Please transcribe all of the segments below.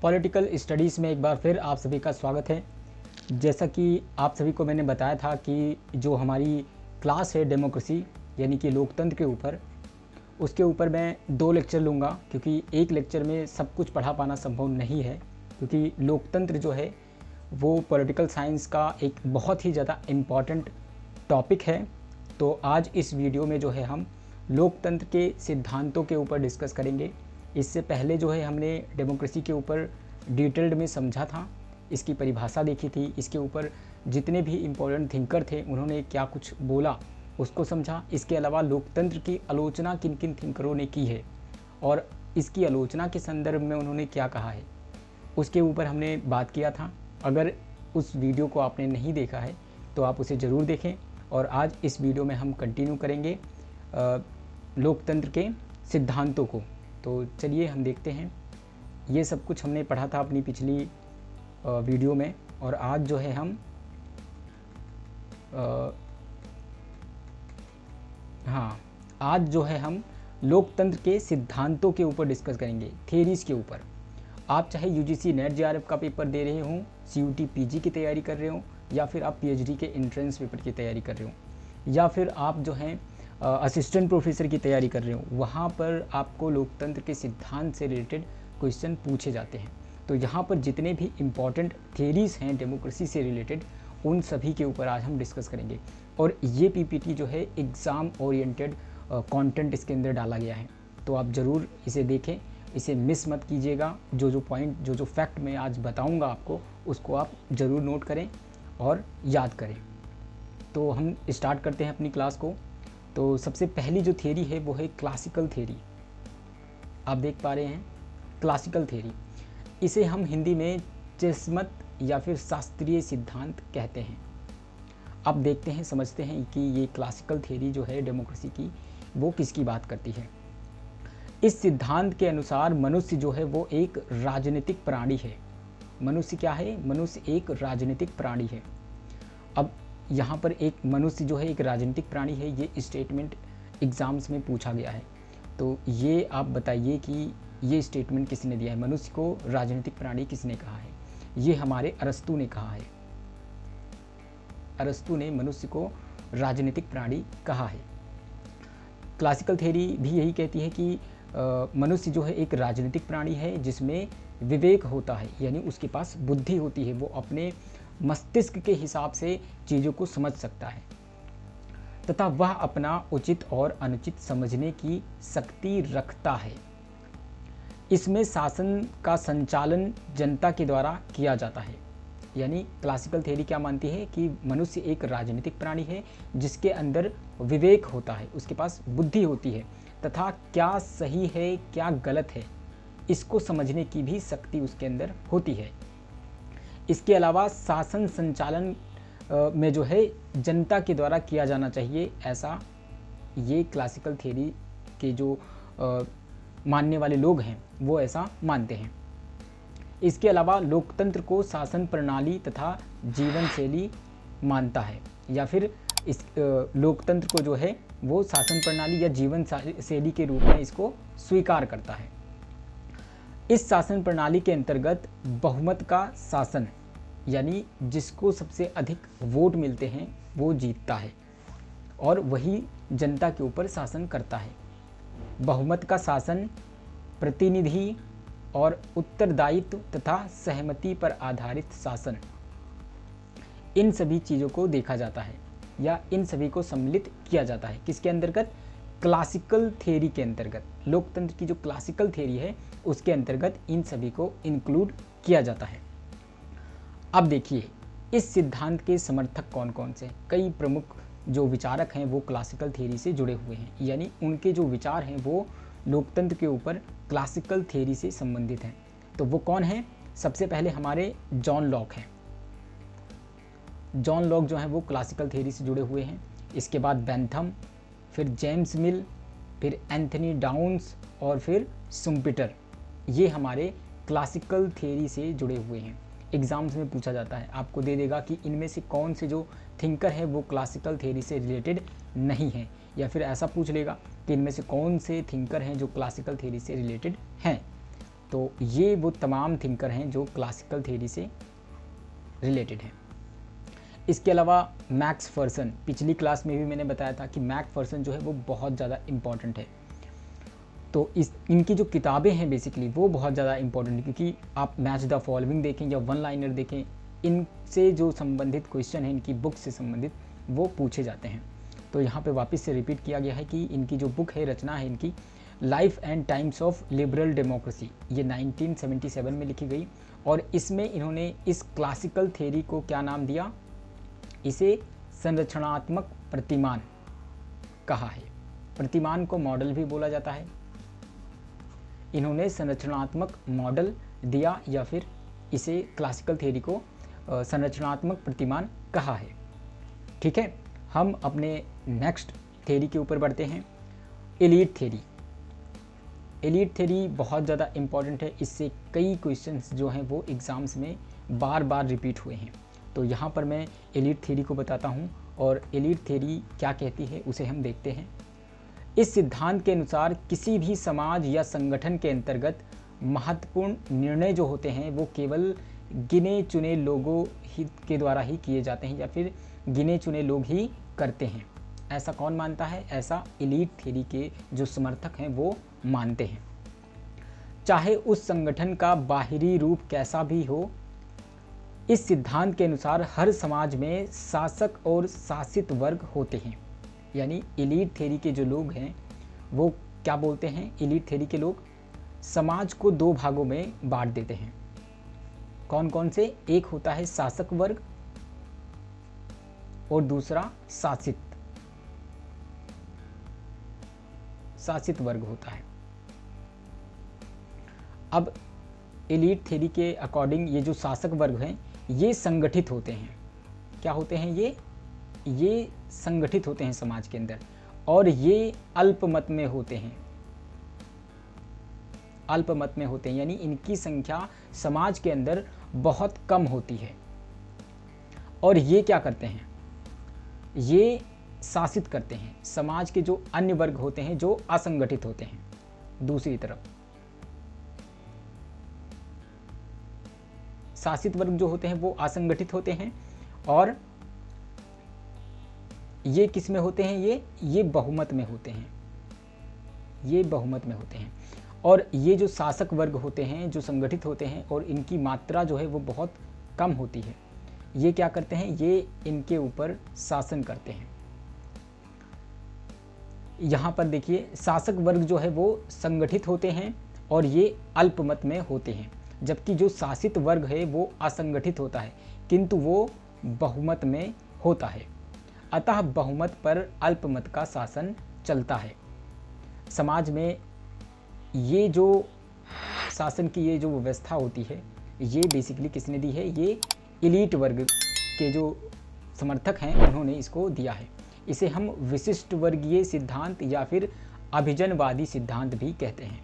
Political studies में एक बार फिर आप सभी का स्वागत है। जैसा कि आप सभी को मैंने बताया था कि जो हमारी क्लास है डेमोक्रेसी यानी कि लोकतंत्र के ऊपर, उसके ऊपर मैं 2 लेक्चर लूँगा क्योंकि एक लेक्चर में सब कुछ पढ़ा पाना संभव नहीं है, क्योंकि लोकतंत्र जो है वो पॉलिटिकल साइंस का एक बहुत ही ज़्यादा इम्पॉर्टेंट टॉपिक है। तो आज इस वीडियो में जो है हम लोकतंत्र के सिद्धांतों के ऊपर डिस्कस करेंगे। इससे पहले जो है हमने डेमोक्रेसी के ऊपर डिटेल्ड में समझा था, इसकी परिभाषा देखी थी, इसके ऊपर जितने भी इम्पोर्टेंट थिंकर थे उन्होंने क्या कुछ बोला उसको समझा। इसके अलावा लोकतंत्र की आलोचना किन किन थिंकरों ने की है और इसकी आलोचना के संदर्भ में उन्होंने क्या कहा है उसके ऊपर हमने बात किया था। अगर उस वीडियो को आपने नहीं देखा है तो आप उसे ज़रूर देखें। और आज इस वीडियो में हम कंटिन्यू करेंगे लोकतंत्र के सिद्धांतों को। तो चलिए हम देखते हैं। ये सब कुछ हमने पढ़ा था अपनी पिछली वीडियो में, और आज जो है हम आज जो है हम लोकतंत्र के सिद्धांतों के ऊपर डिस्कस करेंगे, थेरीज़ के ऊपर। आप चाहे यूजीसी नेट जेआरएफ का पेपर दे रहे हों, सीयूटी पीजी की तैयारी कर रहे हों, या फिर आप पीएचडी के एंट्रेंस पेपर की तैयारी कर रहे हो, या फिर आप जो हैं असिस्टेंट प्रोफेसर की तैयारी कर रहे हो, वहाँ पर आपको लोकतंत्र के सिद्धांत से रिलेटेड क्वेश्चन पूछे जाते हैं। तो यहाँ पर जितने भी इम्पॉर्टेंट थेरीज़ हैं डेमोक्रेसी से रिलेटेड, उन सभी के ऊपर आज हम डिस्कस करेंगे। और ये पीपीटी जो है एग्ज़ाम ओरिएंटेड कंटेंट इसके अंदर डाला गया है, तो आप ज़रूर इसे देखें, इसे मिस मत कीजिएगा। जो पॉइंट जो फैक्ट मैं आज बताऊँगा आपको, उसको आप ज़रूर नोट करें और याद करें। तो हम स्टार्ट करते हैं अपनी क्लास को। तो सबसे पहली जो थ्योरी है वो है क्लासिकल थ्योरी। आप देख पा रहे हैं क्लासिकल थ्योरी, इसे हम हिंदी में चेसमत या फिर शास्त्रीय सिद्धांत कहते हैं। अब देखते हैं, समझते हैं कि ये क्लासिकल थ्योरी जो है डेमोक्रेसी की, वो किसकी बात करती है। इस सिद्धांत के अनुसार मनुष्य जो है वो एक राजनीतिक प्राणी है। मनुष्य क्या है? मनुष्य एक राजनीतिक प्राणी है। अब यहाँ पर एक मनुष्य जो है एक राजनीतिक प्राणी है, ये स्टेटमेंट एग्ज़ाम्स में पूछा गया है। तो ये आप बताइए कि ये स्टेटमेंट किसने दिया है? मनुष्य को राजनीतिक प्राणी किसने कहा है? ये हमारे अरस्तू ने कहा है। अरस्तू ने मनुष्य को राजनीतिक प्राणी कहा है। क्लासिकल थ्योरी भी यही कहती है कि मनुष्य जो है एक राजनीतिक प्राणी है जिसमें विवेक होता है, यानी उसके पास बुद्धि होती है, वो अपने मस्तिष्क के हिसाब से चीज़ों को समझ सकता है तथा वह अपना उचित और अनुचित समझने की शक्ति रखता है। इसमें शासन का संचालन जनता के द्वारा किया जाता है। यानी क्लासिकल थ्योरी क्या मानती है कि मनुष्य एक राजनीतिक प्राणी है जिसके अंदर विवेक होता है, उसके पास बुद्धि होती है तथा क्या सही है क्या गलत है इसको समझने की भी शक्ति उसके अंदर होती है। इसके अलावा शासन संचालन में जो है जनता के द्वारा किया जाना चाहिए, ऐसा ये क्लासिकल थ्योरी के जो मानने वाले लोग हैं वो ऐसा मानते हैं। इसके अलावा लोकतंत्र को शासन प्रणाली तथा जीवन शैली मानता है, या फिर इस लोकतंत्र को जो है वो शासन प्रणाली या जीवन शैली के रूप में इसको स्वीकार करता है। इस शासन प्रणाली के अंतर्गत बहुमत का शासन, यानी जिसको सबसे अधिक वोट मिलते हैं वो जीतता है और वही जनता के ऊपर शासन करता है। बहुमत का शासन प्रतिनिधि और उत्तरदायित्व तथा सहमति पर आधारित शासन, इन सभी चीज़ों को देखा जाता है या इन सभी को सम्मिलित किया जाता है। किसके अंतर्गत? क्लासिकल थ्योरी के अंतर्गत। लोकतंत्र की जो क्लासिकल थ्योरी है उसके अंतर्गत इन सभी को इंक्लूड किया जाता है। अब देखिए इस सिद्धांत के समर्थक कौन कौन से? कई प्रमुख जो विचारक हैं वो क्लासिकल थ्योरी से जुड़े हुए हैं, यानी उनके जो विचार हैं वो लोकतंत्र के ऊपर क्लासिकल थ्योरी से संबंधित हैं। तो वो कौन हैं? सबसे पहले हमारे जॉन लॉक हैं। जॉन लॉक जो हैं वो क्लासिकल थ्योरी से जुड़े हुए हैं। इसके बाद बेंथम, फिर जेम्स मिल, फिर एंथनी डाउन्स और फिर शुम्पेटर, ये हमारे क्लासिकल थ्योरी से जुड़े हुए हैं। एग्ज़ाम्स में पूछा जाता है, आपको दे देगा कि इनमें से कौन से जो थिंकर है वो क्लासिकल थ्योरी से रिलेटेड नहीं है, या फिर ऐसा पूछ लेगा कि इनमें से कौन से थिंकर हैं जो क्लासिकल थ्योरी से रिलेटेड हैं। तो ये वो तमाम थिंकर हैं जो क्लासिकल थ्योरी से रिलेटेड हैं। इसके अलावा मैक्स फर्सन, पिछली क्लास में भी मैंने बताया था कि मैक्स फर्सन जो है वो बहुत ज़्यादा इम्पॉर्टेंट है। तो इनकी जो किताबें हैं बेसिकली वो बहुत ज़्यादा इम्पॉर्टेंट है, क्योंकि आप मैच द फॉलोइंग देखें या वन लाइनर देखें, इनसे जो संबंधित क्वेश्चन हैं इनकी बुक से संबंधित वो पूछे जाते हैं। तो यहाँ पे वापस से रिपीट किया गया है कि इनकी जो बुक है, रचना है इनकी life and times of liberal democracy, ये 1977 में लिखी गई। और इसमें इन्होंने इस क्लासिकल थ्योरी को क्या नाम दिया, इसे संरचनात्मक प्रतिमान कहा है। प्रतिमान को मॉडल भी बोला जाता है। इन्होंने संरचनात्मक मॉडल दिया या फिर इसे क्लासिकल थ्योरी को संरचनात्मक प्रतिमान कहा है। ठीक है, हम अपने नेक्स्ट थ्योरी के ऊपर बढ़ते हैं, एलीट थ्योरी। एलीट थ्योरी बहुत ज़्यादा इम्पॉर्टेंट है, इससे कई क्वेश्चंस जो हैं वो एग्ज़ाम्स में बार बार रिपीट हुए हैं। तो यहाँ पर मैं एलीट थ्योरी को बताता हूँ और एलीट थ्योरी क्या कहती है उसे हम देखते हैं। इस सिद्धांत के अनुसार किसी भी समाज या संगठन के अंतर्गत महत्वपूर्ण निर्णय जो होते हैं वो केवल गिने चुने लोगों के द्वारा ही किए जाते हैं या फिर गिने चुने लोग ही करते हैं। ऐसा कौन मानता है? ऐसा एलीट थ्योरी के जो समर्थक हैं वो मानते हैं। चाहे उस संगठन का बाहरी रूप कैसा भी हो, इस सिद्धांत के अनुसार हर समाज में शासक और शासित वर्ग होते हैं। यानी एलीट थ्योरी के जो लोग हैं वो क्या बोलते हैं, एलीट थ्योरी के लोग समाज को दो भागों में बांट देते हैं। कौन कौन से? एक होता है शासक वर्ग और दूसरा शासित वर्ग होता है। अब एलीट थ्योरी के अकॉर्डिंग ये जो शासक वर्ग हैं ये संगठित होते हैं। क्या होते हैं ये संगठित होते हैं समाज के अंदर, और ये अल्पमत में होते हैं। अल्पमत में होते हैं यानी इनकी संख्या समाज के अंदर बहुत कम होती है। और ये क्या करते हैं? ये शासित करते हैं समाज के जो अन्य वर्ग होते हैं जो असंगठित होते हैं। दूसरी तरफ शासित वर्ग जो होते हैं वो असंगठित होते हैं, और ये किस में होते हैं? ये बहुमत में होते हैं। ये बहुमत में होते हैं। और ये जो शासक वर्ग होते हैं जो संगठित होते हैं और इनकी मात्रा जो है वो बहुत कम होती है, ये क्या करते हैं? ये इनके ऊपर शासन करते हैं। यहाँ पर देखिए, शासक वर्ग जो है वो संगठित होते हैं और ये अल्पमत में होते हैं, जबकि जो शासित वर्ग है वो असंगठित होता है किंतु वो बहुमत में होता है। अतः बहुमत पर अल्पमत का शासन चलता है। समाज में ये जो शासन की ये जो व्यवस्था होती है ये बेसिकली किसने दी है? ये एलीट वर्ग के जो समर्थक हैं उन्होंने इसको दिया है। इसे हम विशिष्ट वर्गीय सिद्धांत या फिर अभिजनवादी सिद्धांत भी कहते हैं।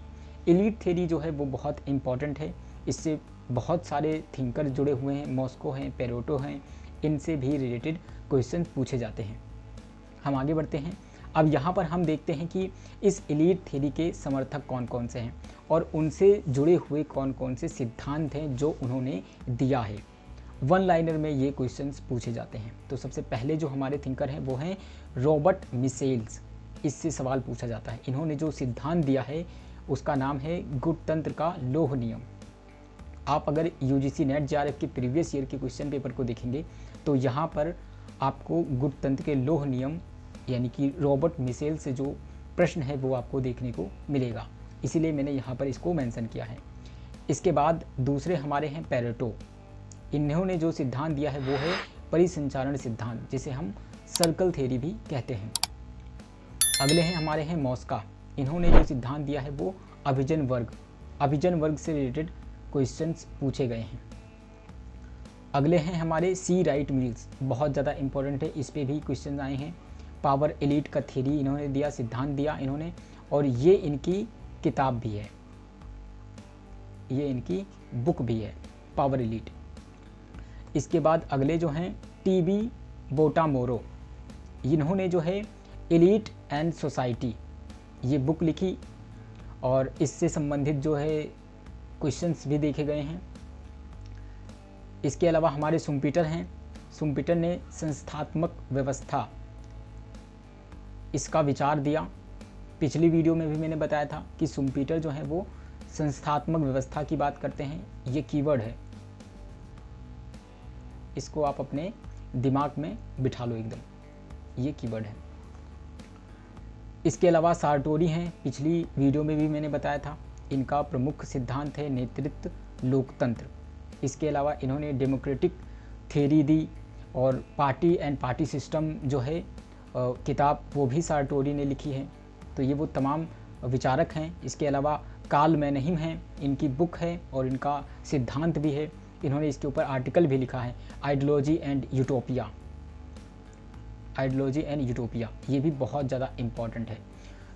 एलीट थ्योरी जो है वो बहुत इम्पॉर्टेंट है। इससे बहुत सारे थिंकर जुड़े हुए हैं, मॉस्को हैं, पेरेटो हैं, इनसे भी रिलेटेड क्वेश्चन पूछे जाते हैं। हम आगे बढ़ते हैं। अब यहाँ पर हम देखते हैं कि इस एलीट थ्योरी के समर्थक कौन कौन से हैं और उनसे जुड़े हुए कौन कौन से सिद्धांत हैं जो उन्होंने दिया है। वन लाइनर में ये क्वेश्चंस पूछे जाते हैं। तो सबसे पहले जो हमारे थिंकर हैं वो हैं रॉबर्ट मिसेल्स। इससे सवाल पूछा जाता है। इन्होंने जो सिद्धांत दिया है उसका नाम है गुणतंत्र का लौह नियम। आप अगर यूजीसी नेट जेआरएफ के प्रीवियस ईयर के क्वेश्चन पेपर को देखेंगे तो यहाँ पर आपको गुणतंत्र के लौह नियम यानी कि रॉबर्ट मिसेल से जो प्रश्न है वो आपको देखने को मिलेगा, इसीलिए मैंने यहाँ पर इसको मेंशन किया है। इसके बाद दूसरे हमारे हैं पेरेटो। इन्होंने जो सिद्धांत दिया है वो है परिसंचारण सिद्धांत, जिसे हम सर्कल थ्योरी भी कहते हैं। अगले हैं हमारे हैं मॉस्का। इन्होंने जो सिद्धांत दिया है वो अभिजन वर्ग से रिलेटेड क्वेश्चंस पूछे गए हैं। अगले हैं हमारे सी राइट मिल्स, बहुत ज़्यादा इंपॉर्टेंट है, इस पे भी क्वेश्चन आए हैं। पावर एलीट का थ्योरी इन्होंने दिया, सिद्धांत दिया इन्होंने, और ये इनकी किताब भी है, ये इनकी बुक भी है, पावर एलीट। इसके बाद अगले जो हैं टीबी बोटामोरो, इन्होंने जो है एलीट एंड सोसाइटी ये बुक लिखी और इससे संबंधित जो है क्वेश्चंस भी देखे गए हैं। इसके अलावा हमारे शुम्पीटर हैं। शुम्पीटर ने संस्थात्मक व्यवस्था इसका विचार दिया। पिछली वीडियो में भी मैंने बताया था कि शुम्पीटर जो है वो संस्थात्मक व्यवस्था की बात करते हैं। ये कीवर्ड है, इसको आप अपने दिमाग में बिठा लो एकदम, ये कीवर्ड है। इसके अलावा सार्टोरी हैं, पिछली वीडियो में भी मैंने बताया था। इनका प्रमुख सिद्धांत है नेतृत्व लोकतंत्र। इसके अलावा इन्होंने डेमोक्रेटिक थ्योरी दी और पार्टी एंड पार्टी सिस्टम जो है किताब वो भी सार्टोरी ने लिखी है। तो ये वो तमाम विचारक हैं। इसके अलावा कार्ल मैनहीम हैं, इनकी बुक है और इनका सिद्धांत भी है। इन्होंने इसके ऊपर आर्टिकल भी लिखा है, ideology and utopia. Ideology and utopia ये भी बहुत ज़्यादा इम्पॉर्टेंट है।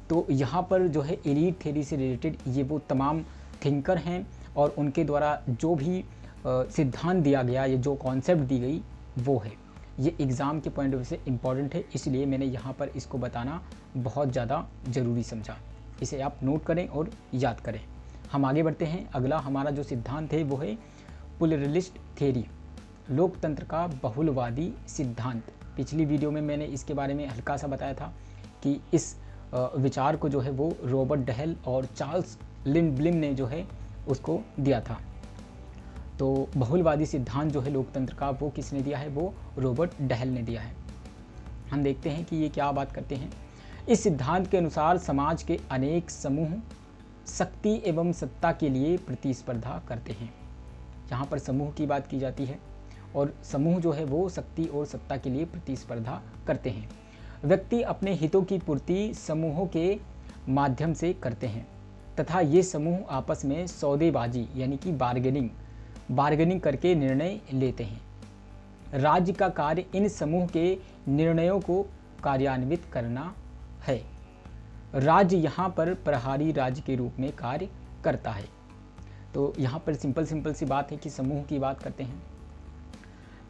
तो यहाँ पर जो है एलीट थ्योरी से रिलेटेड ये वो तमाम थिंकर हैं और उनके द्वारा जो भी सिद्धांत दिया गया, ये जो कॉन्सेप्ट दी गई वो है। ये एग्ज़ाम के पॉइंट ऑफ व्यू से इम्पॉर्टेंट है, इसलिए मैंने यहाँ पर इसको बताना बहुत ज़्यादा ज़रूरी समझा। इसे आप नोट करें और याद करें। हम आगे बढ़ते हैं। अगला हमारा जो सिद्धांत है वो है प्लुरलिस्ट थ्योरी, लोकतंत्र का बहुलवादी सिद्धांत। पिछली वीडियो में मैंने इसके बारे में हल्का सा बताया था कि इस विचार को जो है वो रॉबर्ट डहेल और चार्ल्स लिंडब्लिम ने जो है उसको दिया था। तो बहुलवादी सिद्धांत जो है लोकतंत्र का वो किसने दिया है, वो रॉबर्ट डहेल ने दिया है। हम देखते हैं कि ये क्या बात करते हैं। इस सिद्धांत के अनुसार समाज के अनेक समूह शक्ति एवं सत्ता के लिए प्रतिस्पर्धा करते हैं। यहाँ पर समूह की बात की जाती है और समूह जो है वो शक्ति और सत्ता के लिए प्रतिस्पर्धा करते हैं। व्यक्ति अपने हितों की पूर्ति समूहों के माध्यम से करते हैं तथा ये समूह आपस में सौदेबाजी यानी कि बार्गेनिंग करके निर्णय लेते हैं। राज्य का कार्य इन समूह के निर्णयों को कार्यान्वित करना है। राज्य यहाँ पर प्रहरी राज्य के रूप में कार्य करता है। तो यहाँ पर सिंपल सी बात है कि समूह की बात करते हैं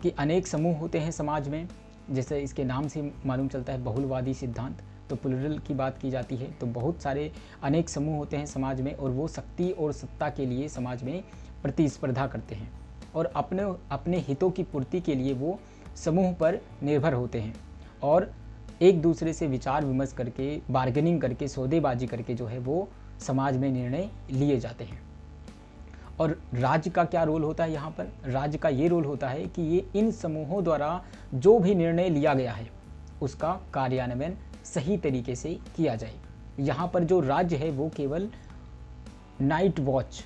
कि अनेक समूह होते हैं समाज में, जैसे इसके नाम से मालूम चलता है बहुलवादी सिद्धांत। तो प्लुरल की बात की जाती है, तो बहुत सारे अनेक समूह होते हैं समाज में और वो शक्ति और सत्ता के लिए समाज में प्रतिस्पर्धा करते हैं और अपने हितों की पूर्ति के लिए वो समूह पर निर्भर होते हैं और एक दूसरे से विचार विमर्श करके, बार्गेनिंग करके, सौदेबाजी करके जो है वो समाज में निर्णय लिए जाते हैं। और राज्य का क्या रोल होता है यहाँ पर? राज्य का ये रोल होता है कि ये इन समूहों द्वारा जो भी निर्णय लिया गया है उसका कार्यान्वयन सही तरीके से किया जाए। यहाँ पर जो राज्य है वो केवल नाइट वॉच,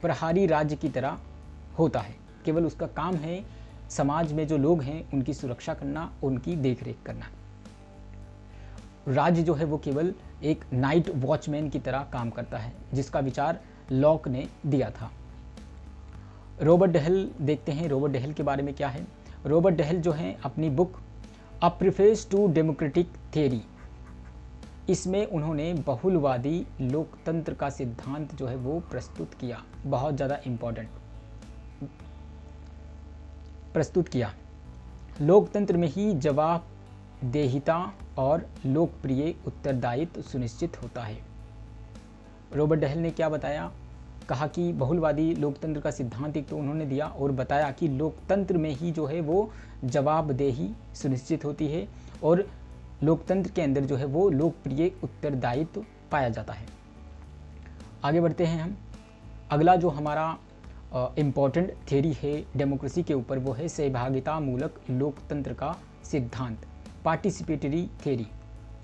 प्रहरी राज्य की तरह होता है। केवल उसका काम है समाज में जो लोग हैं उनकी सुरक्षा करना, उनकी देखरेख करना। राज्य जो है वो केवल एक नाइट वॉचमैन की तरह काम करता है, जिसका विचार लॉक ने दिया था। रॉबर्ट डहेल देखते हैं, रॉबर्ट डहेल के बारे में क्या है। रॉबर्ट डहेल जो है अपनी book a preface to democratic theory, इसमें उन्होंने बहुलवादी लोकतंत्र का सिद्धांत जो है वो प्रस्तुत किया, बहुत ज़्यादा इम्पोर्टेंट प्रस्तुत किया। लोकतंत्र में ही जवाबदेहिता और लोकप्रिय उत्तरदायित्व सुनिश्चित होता है। रॉबर्ट डहेल ने क्या बताया, कहा कि बहुलवादी लोकतंत्र का सिद्धांत एक तो उन्होंने दिया और बताया कि लोकतंत्र में ही जो है वो जवाबदेही सुनिश्चित होती है और लोकतंत्र के अंदर जो है वो लोकप्रिय उत्तरदायित्व पाया जाता है। आगे बढ़ते हैं हम। अगला जो हमारा इम्पॉर्टेंट थ्योरी है डेमोक्रेसी के ऊपर, वो है सहभागिता मूलक लोकतंत्र का सिद्धांत, पार्टिसिपेटरी थ्योरी।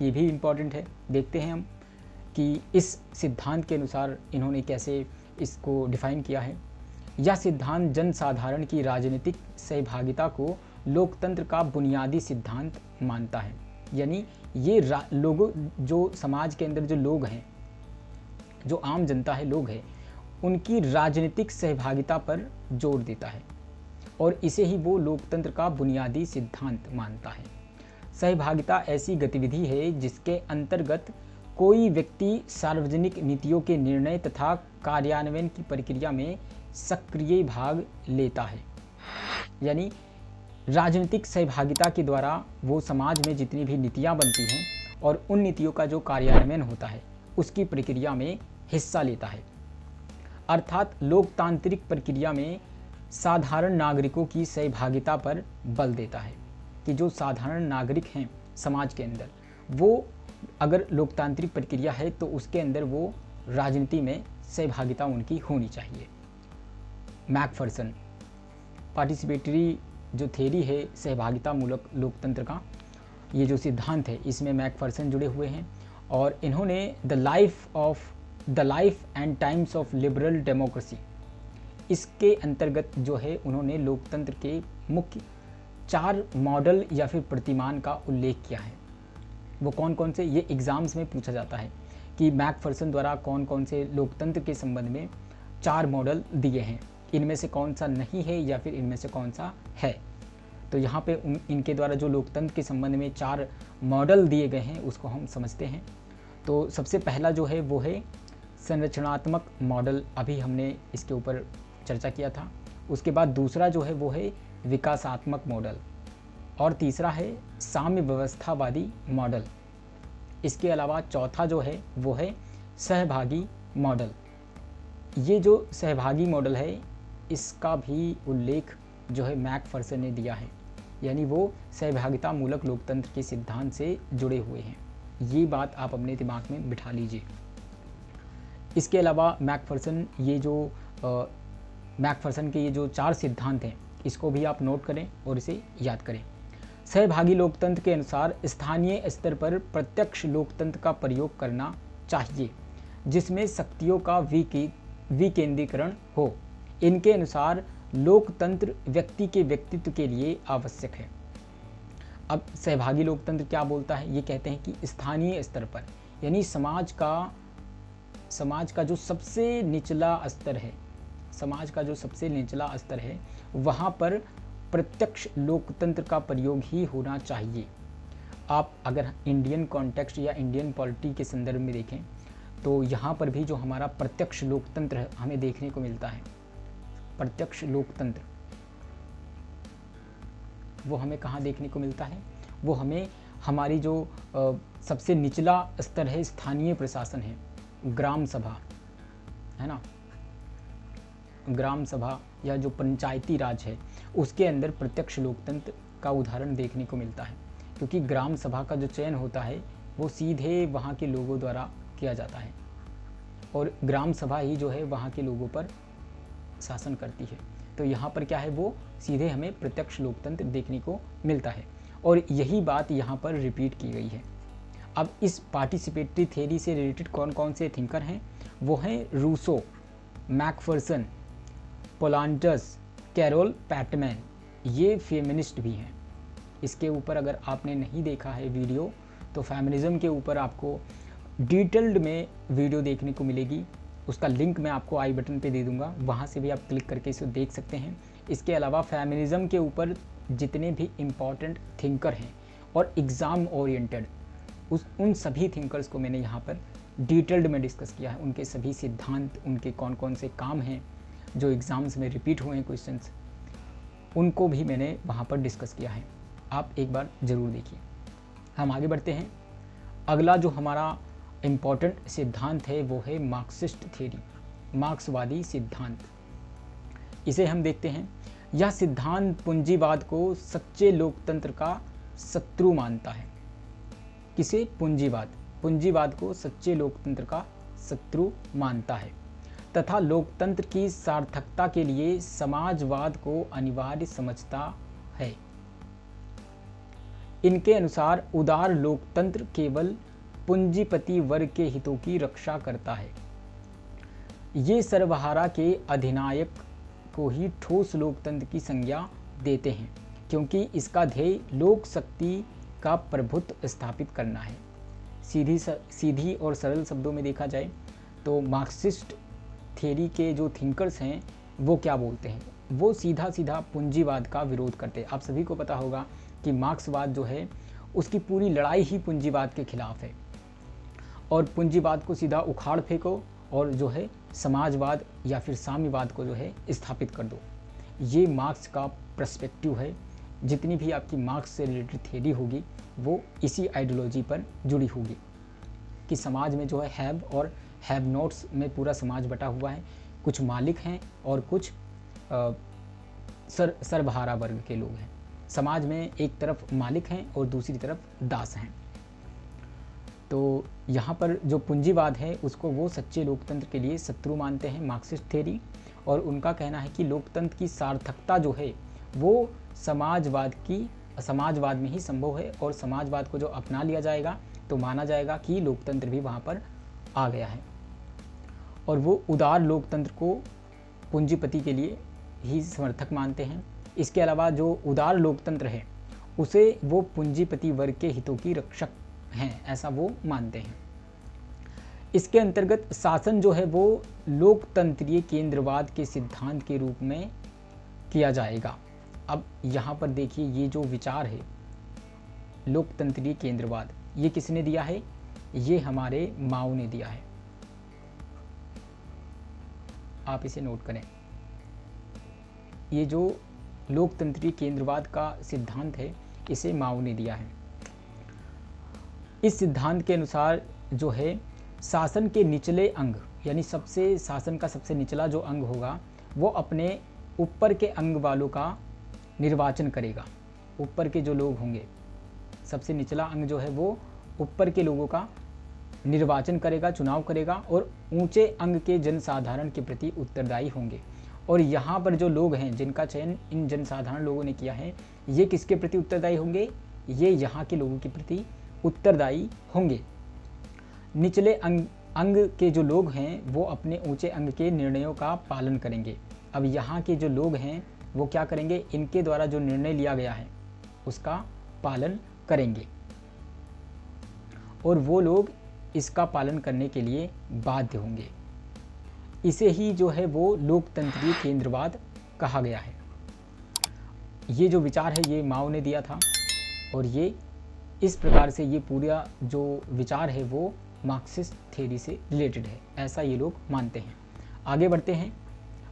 ये भी इम्पॉर्टेंट है। देखते हैं हम कि इस सिद्धांत के अनुसार इन्होंने कैसे इसको डिफाइन किया है। यह सिद्धांत जनसाधारण की राजनीतिक सहभागिता को लोकतंत्र का बुनियादी सिद्धांत मानता है। यानी ये लोगों, जो समाज के अंदर जो लोग हैं, जो आम जनता है, लोग हैं, उनकी राजनीतिक सहभागिता पर जोर देता है और इसे ही वो लोकतंत्र का बुनियादी सिद्धांत मानता है। सहभागिता ऐसी गतिविधि है जिसके अंतर्गत कोई व्यक्ति सार्वजनिक नीतियों के निर्णय तथा कार्यान्वयन की प्रक्रिया में सक्रिय भाग लेता है। यानी राजनीतिक सहभागिता के द्वारा वो समाज में जितनी भी नीतियाँ बनती हैं और उन नीतियों का जो कार्यान्वयन होता है उसकी प्रक्रिया में हिस्सा लेता है, अर्थात लोकतांत्रिक प्रक्रिया में साधारण नागरिकों की सहभागिता पर बल देता है कि जो साधारण नागरिक हैं समाज के अंदर, वो अगर लोकतांत्रिक प्रक्रिया है तो उसके अंदर वो राजनीति में सहभागिता उनकी होनी चाहिए। मैकफर्सन पार्टिसिपेटरी जो थ्योरी है सहभागिता मूलक लोकतंत्र का, ये जो सिद्धांत है इसमें मैकफर्सन जुड़े हुए हैं और इन्होंने the life and times of liberal democracy, इसके अंतर्गत जो है उन्होंने लोकतंत्र के मुख्य 4 मॉडल या फिर प्रतिमान का उल्लेख किया है। वो कौन कौन से, ये एग्ज़ाम्स में पूछा जाता है कि मैकफर्सन द्वारा कौन कौन से लोकतंत्र के संबंध में 4 मॉडल दिए हैं, इनमें से कौन सा नहीं है या फिर इनमें से कौन सा है। तो यहाँ पे इनके द्वारा जो लोकतंत्र के संबंध में 4 मॉडल दिए गए हैं उसको हम समझते हैं। तो सबसे पहला जो है वो है संरचनात्मक मॉडल, अभी हमने इसके ऊपर चर्चा किया था। उसके बाद दूसरा जो है वो है विकासात्मक मॉडल और तीसरा है साम्य व्यवस्थावादी मॉडल। इसके अलावा चौथा जो है वो है सहभागी मॉडल। ये जो सहभागी मॉडल है इसका भी उल्लेख जो है मैकफर्सन ने दिया है, यानी वो सहभागिता मूलक लोकतंत्र के सिद्धांत से जुड़े हुए हैं। ये बात आप अपने दिमाग में बिठा लीजिए। इसके अलावा मैकफर्सन के ये जो 4 सिद्धांत हैं इसको भी आप नोट करें और इसे याद करें। सहभागी लोकतंत्र के अनुसार स्थानीय स्तर पर प्रत्यक्ष लोकतंत्र का प्रयोग करना चाहिए जिसमें शक्तियों का विकेंद्रीकरण हो। इनके अनुसार लोकतंत्र व्यक्ति के व्यक्तित्व के लिए आवश्यक है। अब सहभागी लोकतंत्र क्या बोलता है, ये कहते हैं कि स्थानीय स्तर पर, यानी समाज का जो सबसे निचला स्तर है, वहाँ पर प्रत्यक्ष लोकतंत्र का प्रयोग ही होना चाहिए। आप अगर इंडियन कॉन्टेक्स्ट या इंडियन पॉलिटी के संदर्भ में देखें तो यहाँ पर भी जो हमारा प्रत्यक्ष लोकतंत्र हमें देखने को मिलता है, प्रत्यक्ष लोकतंत्र वो हमें कहाँ देखने को मिलता है, वो हमें हमारी जो सबसे निचला स्तर है स्थानीय प्रशासन है, ग्राम सभा है ना, ग्राम सभा या जो पंचायती राज है उसके अंदर प्रत्यक्ष लोकतंत्र का उदाहरण देखने को मिलता है, क्योंकि ग्राम सभा का जो चयन होता है वो सीधे वहाँ के लोगों द्वारा किया जाता है और ग्राम सभा ही जो है वहाँ के लोगों पर शासन करती है। तो यहाँ पर क्या है, वो सीधे हमें प्रत्यक्ष लोकतंत्र देखने को मिलता है और यही बात यहाँ पर रिपीट की गई है। अब इस पार्टिसिपेटरी थ्योरी से रिलेटेड कौन कौन से थिंकर हैं, वो हैं रूसो, मैकफर्सन, पोलांटस, कैरोल पैटमैन, ये फेमिनिस्ट भी हैं। इसके ऊपर अगर आपने नहीं देखा है वीडियो तो फेमिनिज्म के ऊपर आपको डिटेल्ड में वीडियो देखने को मिलेगी, उसका लिंक मैं आपको आई बटन पे दे दूंगा, वहाँ से भी आप क्लिक करके इसे देख सकते हैं। इसके अलावा फेमिनिज्म के ऊपर जितने भी इम्पॉर्टेंट थिंकर हैं और एग्ज़ाम ओरिएंटेड उन सभी थिंकर्स को मैंने यहाँ पर डिटेल्ड में डिस्कस किया है, उनके सभी सिद्धांत, उनके कौन कौन से काम हैं जो एग्ज़ाम्स में रिपीट हुए हैं क्वेश्चंस, उनको भी मैंने वहाँ पर डिस्कस किया है। आप एक बार ज़रूर देखिए। हम आगे बढ़ते हैं। अगला जो हमारा इम्पॉर्टेंट सिद्धांत है वो है मार्क्सिस्ट थ्योरी, मार्क्सवादी सिद्धांत। इसे हम देखते हैं। यह सिद्धांत पूंजीवाद को सच्चे लोकतंत्र का शत्रु मानता है। किसे? पूंजीवाद को सच्चे लोकतंत्र का शत्रु मानता है तथा लोकतंत्र की सार्थकता के लिए समाजवाद को अनिवार्य समझता है। इनके अनुसार उदार लोकतंत्र केवल पूंजीपति वर्ग के हितों की रक्षा करता है। ये सर्वहारा के अधिनायक को ही ठोस लोकतंत्र की संज्ञा देते हैं क्योंकि इसका ध्येय लोक शक्ति का प्रभुत्व स्थापित करना है। सीधी और सरल शब्दों में देखा जाए तो मार्क्सिस्ट थ्योरी के जो थिंकर्स हैं वो क्या बोलते हैं, वो सीधा पूंजीवाद का विरोध करते हैं। आप सभी को पता होगा कि मार्क्सवाद जो है उसकी पूरी लड़ाई ही पूंजीवाद के खिलाफ है और पूंजीवाद को सीधा उखाड़ फेंको और जो है समाजवाद या फिर साम्यवाद को जो है स्थापित कर दो। ये मार्क्स का पर्सपेक्टिव है। जितनी भी आपकी मार्क्स से रिलेटेड थ्योरी होगी वो इसी आइडियोलॉजी पर जुड़ी होगी। कि समाज में जो है हैव और हैव नॉट्स में पूरा समाज बटा हुआ है। कुछ मालिक हैं और कुछ सरबहारा वर्ग के लोग हैं। समाज में एक तरफ मालिक हैं और दूसरी तरफ दास हैं। तो यहाँ पर जो पूंजीवाद है उसको वो सच्चे लोकतंत्र के लिए शत्रु मानते हैं, मार्क्सिस्ट थ्योरी। और उनका कहना है कि लोकतंत्र की सार्थकता जो है वो समाजवाद में ही संभव है, और समाजवाद को जो अपना लिया जाएगा तो माना जाएगा कि लोकतंत्र भी वहाँ पर आ गया है। और वो उदार लोकतंत्र को पूंजीपति के लिए ही समर्थक मानते हैं। इसके अलावा जो उदार लोकतंत्र है उसे वो पूंजीपति वर्ग के हितों की रक्षक हैं, ऐसा वो मानते हैं। इसके अंतर्गत शासन जो है वो लोकतंत्रीय केंद्रवाद के सिद्धांत के रूप में किया जाएगा। अब यहाँ पर देखिए, ये जो विचार है लोकतंत्रीय केंद्रवाद, ये किसने दिया है? ये हमारे माओ ने दिया है। आप इसे नोट करें। ये जो लोकतंत्रीय केंद्रवाद का सिद्धांत है इसे माओ ने दिया है। इस सिद्धांत के अनुसार जो है शासन के निचले अंग, यानी शासन का सबसे निचला जो अंग होगा वो अपने ऊपर के अंग वालों का निर्वाचन करेगा। ऊपर के जो लोग होंगे, सबसे निचला अंग जो है वो ऊपर के लोगों का निर्वाचन करेगा, चुनाव करेगा, और ऊंचे अंग के जनसाधारण के प्रति उत्तरदायी होंगे। और यहाँ पर जो लोग हैं जिनका चयन इन जनसाधारण लोगों ने किया है, ये किसके प्रति उत्तरदायी होंगे? ये यहाँ के लोगों के प्रति उत्तरदायी होंगे। निचले अंग के जो लोग हैं वो अपने ऊंचे अंग के निर्णयों का पालन करेंगे। अब यहाँ के जो लोग हैं वो क्या करेंगे? इनके द्वारा जो निर्णय लिया गया है उसका पालन करेंगे, और वो लोग इसका पालन करने के लिए बाध्य होंगे। इसे ही जो है वो लोकतंत्रीय केंद्रवाद कहा गया है। ये जो विचार है ये माओ ने दिया था, और ये इस प्रकार से ये पूरा जो विचार है वो मार्क्सिस्ट थ्योरी से रिलेटेड है, ऐसा ये लोग मानते हैं। आगे बढ़ते हैं,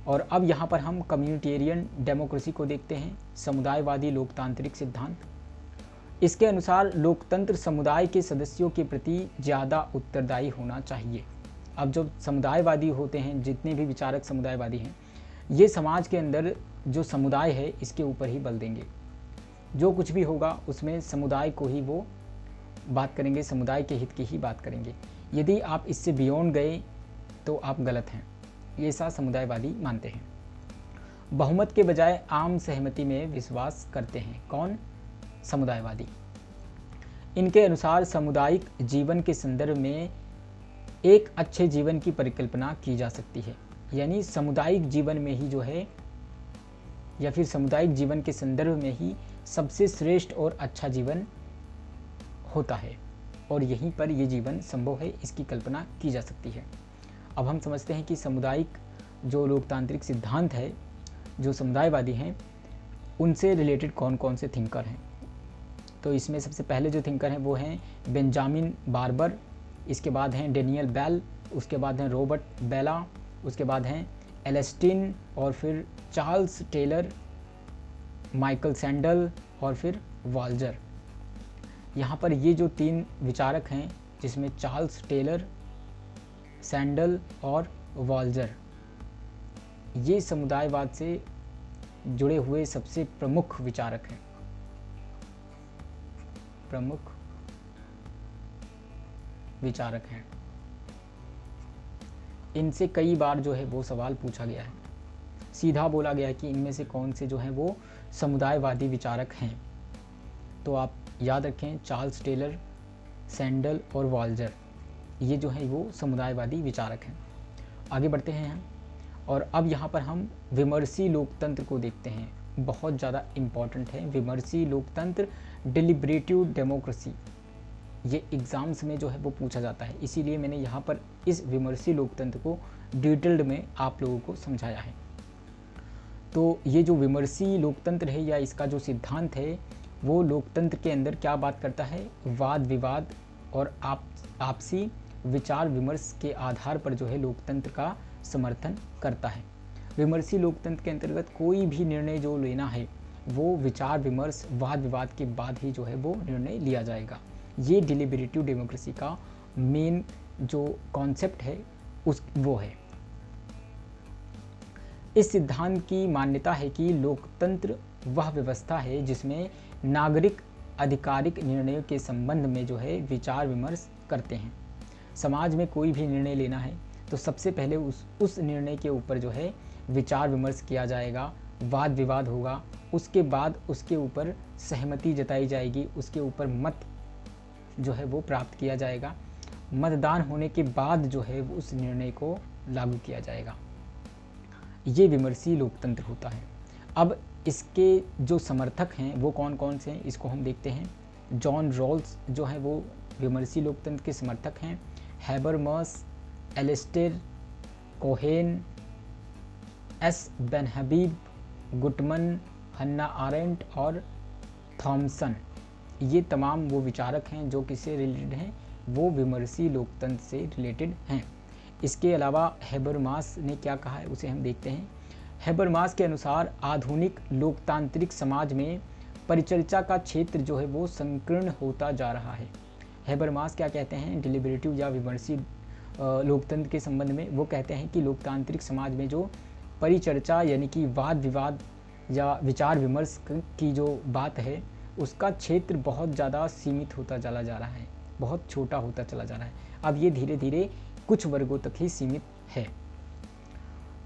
और अब यहाँ पर हम कम्युनिटेरियन डेमोक्रेसी को देखते हैं, समुदायवादी लोकतांत्रिक सिद्धांत। इसके अनुसार लोकतंत्र समुदाय के सदस्यों के प्रति ज़्यादा उत्तरदायी होना चाहिए। अब जो समुदायवादी होते हैं, जितने भी विचारक समुदायवादी हैं, ये समाज के अंदर जो समुदाय है इसके ऊपर ही बल देंगे। जो कुछ भी होगा उसमें समुदाय को ही वो बात करेंगे, समुदाय के हित की ही बात करेंगे। यदि आप इससे बियॉन्ड गए तो आप गलत हैं, ये ऐसा समुदायवादी मानते हैं। बहुमत के बजाय आम सहमति में विश्वास करते हैं। कौन? समुदायवादी। इनके अनुसार सामुदायिक जीवन के संदर्भ में एक अच्छे जीवन की परिकल्पना की जा सकती है, यानी सामुदायिक जीवन में ही जो है, या फिर सामुदायिक जीवन के संदर्भ में ही सबसे श्रेष्ठ और अच्छा जीवन होता है, और यहीं पर ये जीवन संभव है, इसकी कल्पना की जा सकती है। अब हम समझते हैं कि सामुदायिक जो लोकतांत्रिक सिद्धांत है, जो समुदायवादी हैं, उनसे रिलेटेड कौन कौन से थिंकर हैं। तो इसमें सबसे पहले जो थिंकर हैं वो हैं बेंजामिन बार्बर, इसके बाद हैं डेनियल बेल, उसके बाद हैं रॉबर्ट बेला, उसके बाद हैं एलेस्टिन, और फिर चार्ल्स टेलर, माइकल सैंडल, और फिर वॉल्जर। यहाँ पर ये जो तीन विचारक हैं, जिसमें चार्ल्स टेलर, सैंडल और वॉल्जर, ये समुदायवाद से जुड़े हुए सबसे प्रमुख विचारक हैं, प्रमुख विचारक हैं। इनसे कई बार जो है वो सवाल पूछा गया है, सीधा बोला गया है कि इनमें से कौन से जो हैं वो समुदायवादी विचारक हैं। तो आप याद रखें, चार्ल्स टेलर, सैंडल और वॉल्जर, ये जो है वो समुदायवादी विचारक हैं। आगे बढ़ते हैं हम, और अब यहाँ पर हम विमर्शी लोकतंत्र को देखते हैं। बहुत ज़्यादा इम्पॉर्टेंट है विमर्शी लोकतंत्र, डिलिब्रेटिव डेमोक्रेसी। ये एग्ज़ाम्स में जो है वो पूछा जाता है, इसीलिए मैंने यहाँ पर इस विमर्शी लोकतंत्र को डिटेल्ड में आप लोगों को समझाया है। तो ये जो विमर्शी लोकतंत्र है, या इसका जो सिद्धांत है, वो लोकतंत्र के अंदर क्या बात करता है? वाद विवाद और आपसी विचार विमर्श के आधार पर जो है लोकतंत्र का समर्थन करता है। विमर्शी लोकतंत्र के अंतर्गत कोई भी निर्णय जो लेना है वो विचार विमर्श, वाद विवाद के बाद ही जो है वो निर्णय लिया जाएगा। ये डिलिबरेटिव डेमोक्रेसी का मेन जो कॉन्सेप्ट है वो है। इस सिद्धांत की मान्यता है कि लोकतंत्र वह व्यवस्था है जिसमें नागरिक आधिकारिक निर्णयों के संबंध में जो है विचार विमर्श करते हैं। समाज में कोई भी निर्णय लेना है तो सबसे पहले उस निर्णय के ऊपर जो है विचार विमर्श किया जाएगा, वाद विवाद होगा, उसके बाद उसके ऊपर सहमति जताई जाएगी, उसके ऊपर मत जो है वो प्राप्त किया जाएगा, मतदान होने के बाद जो है उस निर्णय को लागू किया जाएगा। ये विमर्शी लोकतंत्र होता है। अब इसके जो समर्थक हैं वो कौन कौन से हैं इसको हम देखते हैं। जॉन रॉल्स जो है वो विमर्शी लोकतंत्र के समर्थक हैं। Habermas, Alistair Cohen, S Benhabib, Gutmann, Hannah Arendt और थॉमसन, ये तमाम वो विचारक हैं जो किससे रिलेटेड हैं, वो विमर्शी लोकतंत्र से रिलेटेड हैं। इसके अलावा हैबरमास ने क्या कहा है उसे हम देखते हैं। हैबरमास के अनुसार आधुनिक लोकतांत्रिक समाज में परिचर्चा का क्षेत्र जो है वो संकीर्ण होता जा रहा है। हैबरमास क्या कहते हैं डिलिबरेटिव या विमर्शी लोकतंत्र के संबंध में, वो कहते हैं कि लोकतांत्रिक समाज में जो परिचर्चा यानी कि वाद विवाद या विचार विमर्श की जो बात है उसका क्षेत्र बहुत ज़्यादा सीमित होता चला जा रहा है, बहुत छोटा होता चला जा रहा है। अब ये धीरे धीरे कुछ वर्गों तक ही सीमित है।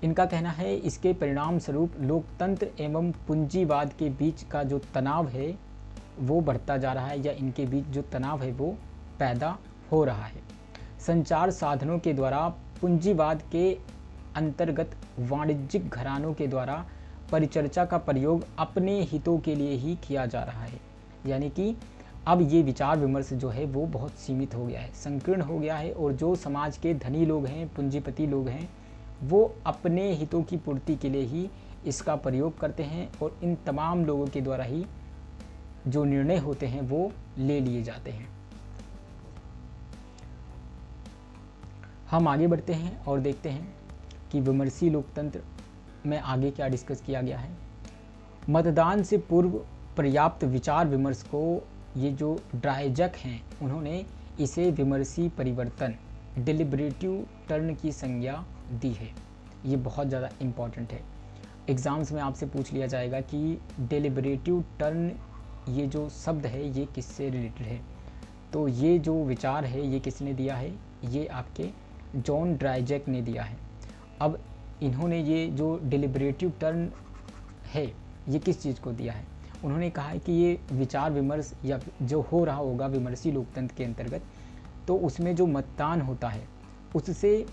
इनका कहना है इसके परिणाम स्वरूप लोकतंत्र एवं पूंजीवाद के बीच का जो तनाव है वो बढ़ता जा रहा है, या इनके बीच जो तनाव है वो पैदा हो रहा है। संचार साधनों के द्वारा पूंजीवाद के अंतर्गत वाणिज्यिक घरानों के द्वारा परिचर्चा का प्रयोग अपने हितों के लिए ही किया जा रहा है। यानी कि अब ये विचार विमर्श जो है वो बहुत सीमित हो गया है, संकीर्ण हो गया है, और जो समाज के धनी लोग हैं, पूंजीपति लोग हैं, वो अपने हितों की पूर्ति के लिए ही इसका प्रयोग करते हैं, और इन तमाम लोगों के द्वारा ही जो निर्णय होते हैं वो ले लिए जाते हैं। हम आगे बढ़ते हैं और देखते हैं कि विमर्शी लोकतंत्र में आगे क्या डिस्कस किया गया है। मतदान से पूर्व पर्याप्त विचार विमर्श को ये जो ड्राइजक हैं उन्होंने इसे विमर्शी परिवर्तन डिलिबरेटिव टर्न की संज्ञा दी है। ये बहुत ज़्यादा इम्पॉर्टेंट है। एग्ज़ाम्स में आपसे पूछ लिया जाएगा कि डिलिबरेटिव टर्न ये जो शब्द है ये किससे रिलेटेड है। तो ये जो विचार है ये किसने दिया है, ये आपके जॉन ड्राइजक ने दिया है। अब इन्होंने ये जो डिलिबरेटिव टर्न है ये किस चीज़ को दिया है, उन्होंने कहा है कि ये विचार विमर्श या जो हो रहा होगा विमर्शी लोकतंत्र के अंतर्गत, तो उसमें जो मतदान होता है उससे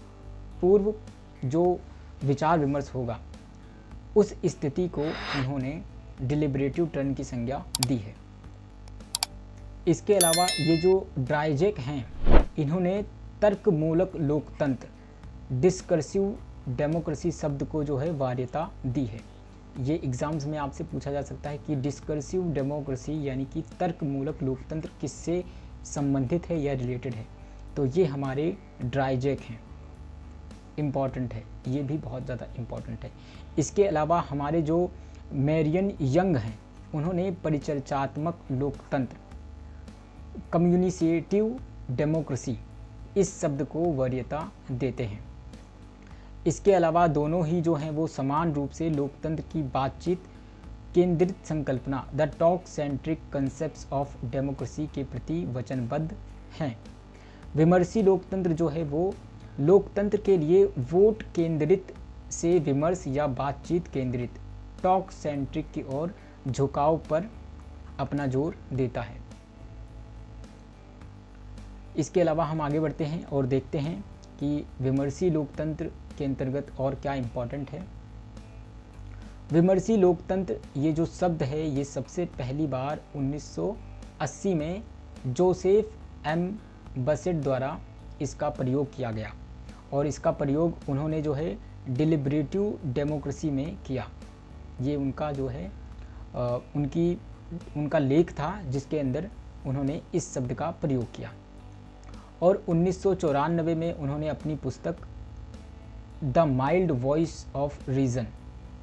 पूर्व जो विचार विमर्श होगा उस स्थिति को उन्होंने डिलिबरेटिव टर्न की संज्ञा दी है। इसके अलावा ये जो ड्राइजक हैं इन्होंने तर्कमूलक लोकतंत्र डिस्कर्सिव डेमोक्रेसी शब्द को जो है वरीयता दी है। ये एग्ज़ाम्स में आपसे पूछा जा सकता है कि डिस्कर्सिव डेमोक्रेसी यानी कि तर्कमूलक लोकतंत्र किससे संबंधित है या रिलेटेड है, तो ये हमारे ड्राइजक हैं। इम्पॉर्टेंट है, ये भी बहुत ज़्यादा इम्पॉर्टेंट है। इसके अलावा हमारे जो मैरियन यंग हैं उन्होंने परिचर्चात्मक लोकतंत्र कम्युनिकेटिव डेमोक्रेसी इस शब्द को वरीयता देते हैं। इसके अलावा दोनों ही जो हैं वो समान रूप से लोकतंत्र की बातचीत केंद्रित संकल्पना the talk centric concepts of democracy के प्रति वचनबद्ध हैं। विमर्शी लोकतंत्र जो है वो लोकतंत्र के लिए वोट केंद्रित से विमर्श या बातचीत केंद्रित टॉक सेंट्रिक की ओर झुकाव पर अपना जोर देता है। इसके अलावा हम आगे बढ़ते हैं और देखते हैं कि विमर्शी लोकतंत्र के अंतर्गत और क्या इम्पोर्टेंट है। विमर्शी लोकतंत्र ये जो शब्द है ये सबसे पहली बार 1980 में जोसेफ एम बसेट द्वारा इसका प्रयोग किया गया, और इसका प्रयोग उन्होंने जो है डिलिबरेटिव डेमोक्रेसी में किया। ये उनका जो है उनका लेख था जिसके अंदर उन्होंने इस शब्द का प्रयोग किया, और 1994 में उन्होंने अपनी पुस्तक the mild voice of reason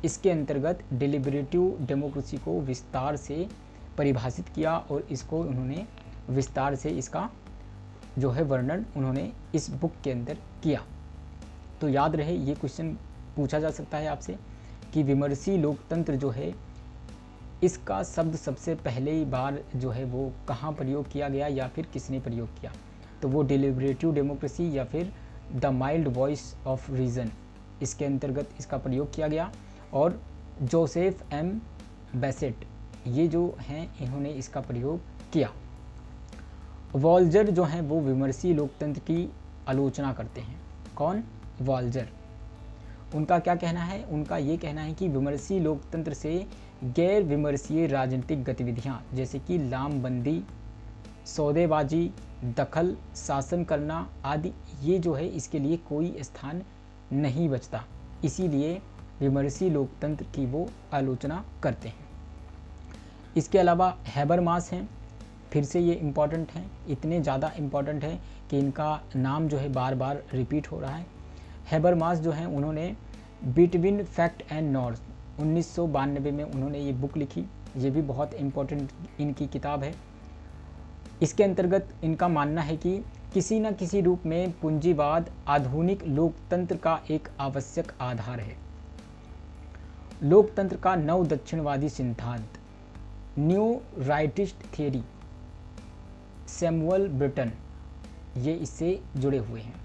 इसके अंतर्गत डिलिबरेटिव डेमोक्रेसी को विस्तार से परिभाषित किया, और इसको उन्होंने विस्तार से इसका जो है वर्णन उन्होंने इस बुक के अंदर किया। तो याद रहे, ये क्वेश्चन पूछा जा सकता है आपसे कि विमर्शी लोकतंत्र जो है इसका शब्द सबसे पहले बार जो है वो कहाँ प्रयोग किया गया या फिर किसने प्रयोग किया। तो वो डिलिबरेटिव डेमोक्रेसी या फिर the mild voice of reason, इसके अंतर्गत इसका प्रयोग किया गया। और जोसेफ एम बेसेट ये जो हैं इन्होंने इसका प्रयोग किया। वॉल्जर जो हैं वो विमर्शी लोकतंत्र की आलोचना करते हैं। कौन? वॉल्जर। उनका क्या कहना है? उनका ये कहना है कि विमर्शी लोकतंत्र से गैर विमर्शीय राजनीतिक गतिविधियां जैसे कि लामबंदी, सौदेबाजी, दखल, शासन करना आदि, ये जो है इसके लिए कोई स्थान नहीं बचता। इसीलिए विमर्शी लोकतंत्र की वो आलोचना करते हैं। इसके अलावा हैबरमास हैं, फिर से ये इम्पॉर्टेंट हैं, इतने ज़्यादा इम्पॉर्टेंट है कि इनका नाम जो है बार बार रिपीट हो रहा है। हैबरमास जो हैं उन्होंने बिटवीन फैक्ट एंड नॉर्म्स 1992 में उन्होंने ये बुक लिखी। ये भी बहुत इम्पोर्टेंट इनकी किताब है। इसके अंतर्गत इनका मानना है कि किसी न किसी रूप में पूंजीवाद आधुनिक लोकतंत्र का एक आवश्यक आधार है। लोकतंत्र का नव दक्षिणवादी सिद्धांत, new rightist theory, Samuel Britain, ये इससे जुड़े हुए हैं।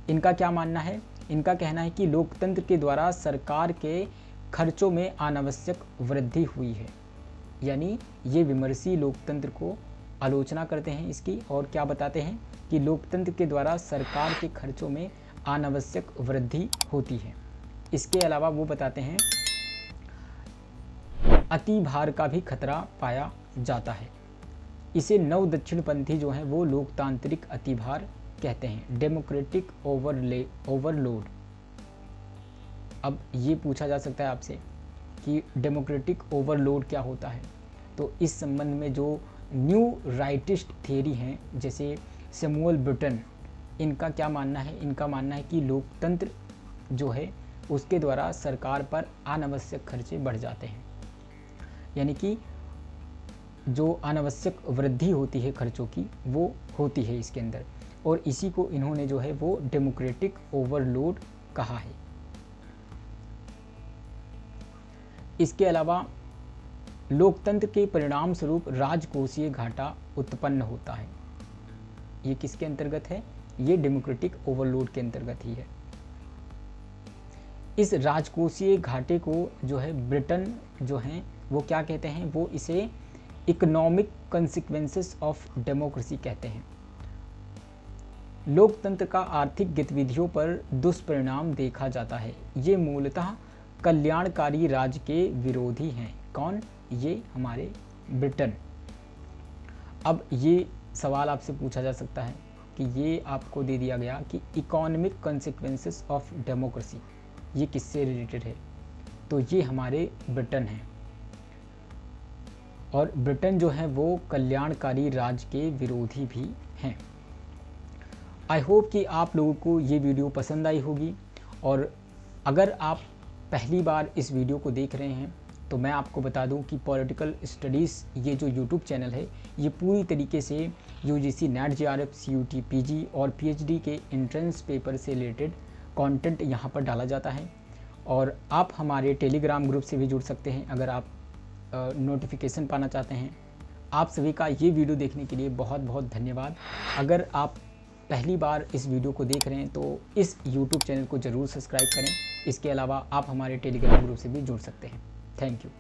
इनका क्या मानना है? इनका कहना है कि लोकतंत्र के द्वारा सरकार के खर्चों में अनावश्यक वृद्धि हुई है। यानी ये विमर्शी लोकतंत्र को आलोचना करते हैं इसकी, और क्या बताते हैं कि लोकतंत्र के द्वारा सरकार के खर्चों में अनावश्यक वृद्धि होती है। इसके अलावा वो बताते हैं अति भार का भी खतरा पाया जाता है। इसे नव दक्षिणपंथी जो हैं वो लोकतांत्रिक अतिभार कहते हैं, डेमोक्रेटिक ओवरलोड। अब ये पूछा जा सकता है आपसे कि डेमोक्रेटिक ओवरलोड क्या होता है। तो इस संबंध में जो न्यू राइटिस्ट थियरी हैं जैसे सैमुअल ब्रिटन, इनका क्या मानना है? इनका मानना है कि लोकतंत्र जो है उसके द्वारा सरकार पर अनावश्यक खर्चे बढ़ जाते हैं। यानी कि जो अनावश्यक वृद्धि होती है खर्चों की वो होती है इसके अंदर, और इसी को इन्होंने जो है वो डेमोक्रेटिक ओवरलोड कहा है। इसके अलावा लोकतंत्र के परिणाम स्वरूप राजकोषीय घाटा उत्पन्न होता है। ये किसके अंतर्गत है? ये डेमोक्रेटिक ओवरलोड के अंतर्गत ही है। इस राजकोषीय घाटे को जो है ब्रिटन जो हैं वो क्या कहते हैं? वो इसे इकोनॉमिक कंसिक्वेंसेस ऑफ डेमोक्रेसी कहते हैं। लोकतंत्र का आर्थिक गतिविधियों पर दुष्परिणाम देखा जाता है। ये मूलतः कल्याणकारी राज्य के विरोधी हैं। कौन? ये हमारे ब्रिटन। अब ये सवाल आपसे पूछा जा सकता है कि ये आपको दे दिया गया कि इकोनॉमिक कंसिक्वेंसेस ऑफ डेमोक्रेसी ये किससे रिलेटेड है? तो ये हमारे ब्रिटन हैं, और ब्रिटन जो है वो कल्याणकारी राज्य के विरोधी भी हैं। आई होप कि आप लोगों को ये वीडियो पसंद आई होगी, और अगर आप पहली बार इस वीडियो को देख रहे हैं तो मैं आपको बता दूं कि पॉलिटिकल स्टडीज़ ये जो यूट्यूब चैनल है ये पूरी तरीके से UGC NET JRF CUET PG और पीएचडी के एंट्रेंस पेपर से रिलेटेड कंटेंट यहाँ पर डाला जाता है। और आप हमारे टेलीग्राम ग्रुप से भी जुड़ सकते हैं अगर आप नोटिफिकेशन पाना चाहते हैं। आप सभी का ये वीडियो देखने के लिए बहुत बहुत धन्यवाद। अगर आप पहली बार इस वीडियो को देख रहे हैं तो इस यूट्यूब चैनल को ज़रूर सब्सक्राइब करें। इसके अलावा आप हमारे टेलीग्राम ग्रुप से भी जुड़ सकते हैं। Thank you.